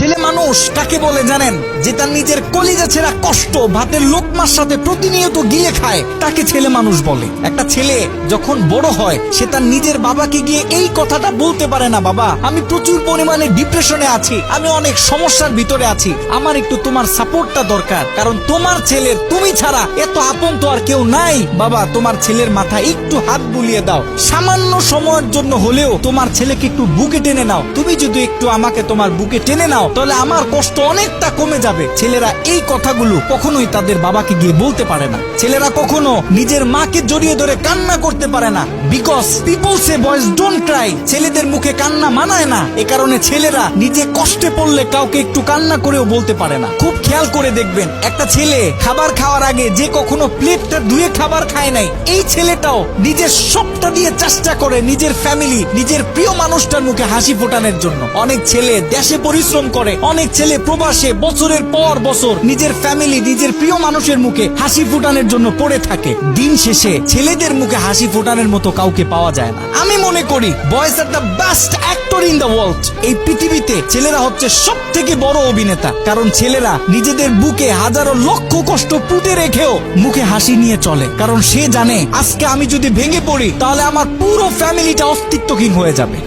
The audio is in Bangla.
ছেলে মানুষ কাকে বলে জানেন? যে তার নিজের কলিজা ছেঁড়া কষ্ট ভাতের লোকমার সাথে প্রতিনিয়ত গিয়ে খায়, তাকে ছেলে মানুষ বলে। একটা ছেলে যখন বড় হয় সে তার নিজের বাবাকে গিয়ে এই কথাটা বলতে পারে না, বাবা আমি প্রচুর পরিমাণে ডিপ্রেশনে আছি, আমি অনেক সমস্যার ভিতরে আছি, আমার একটু তোমার সাপোর্টটা দরকার, কারণ তোমার ছেলের তুমি ছাড়া এত আপন তো আর কেউ নাই। বাবা তোমার ছেলের মাথায় একটু হাত বুলিয়ে দাও, সামান্য সময়ের জন্য হলেও তোমার ছেলেকে একটু বুকে টেনে নাও। তুমি যদি একটু আমাকে তোমার বুকে টেনে নাও তাহলে আমার কষ্ট অনেকটা কমে যাবে। ছেলেরা এই কথাগুলো কখনোই তাদের বাবাকে গিয়ে বলতে পারে না। ছেলেরা কখনো নিজের মাকে জড়িয়ে ধরে কান্না করতে পারে না, because people say boys don't Cry. ছেলেদের মুখে কান্না মানায় না, এ কারণে ছেলেরা নিজে কষ্টে পড়লে কাউকে একটু কান্না করেও বলতে পারে না। খুব খেয়াল করে দেখবেন, একটা ছেলে খাবার খাওয়ার আগে যে কখনো প্লেটটা ধুয়ে খাবার খায় নাই, এই ছেলেটাও নিজের সবটা দিয়ে চেষ্টা করে নিজের ফ্যামিলি, নিজের প্রিয় মানুষটার মুখে হাসি ফোটানোর জন্য। অনেক ছেলে দেশে পরিশ্রম করে, অনেক ছেলে প্রবাসে বছরের পর বছর নিজের ফ্যামিলি, নিজের প্রিয় মানুষের মুখে হাসি ফোটানোর জন্য পড়ে থাকে। দিন শেষে ছেলেদের মুখে হাসি ফোটানোর মতো কাউকে পাওয়া যায় না। আমি মনে করি boys are the best actor in the world. এই পৃথিবীতে ছেলেরা হচ্ছে সব থেকে বড় অভিনেতা, কারণ ছেলেরা নিজেদের বুকে হাজারো লক্ষ কষ্ট পুঁতে রেখেও মুখে হাসি নিয়ে চলে, কারণ সে জানে আজকে আমি যদি ভেঙে পড়ি তাহলে আমার পুরো ফ্যামিলিটা অস্তিত্বহীন হয়ে যাবে।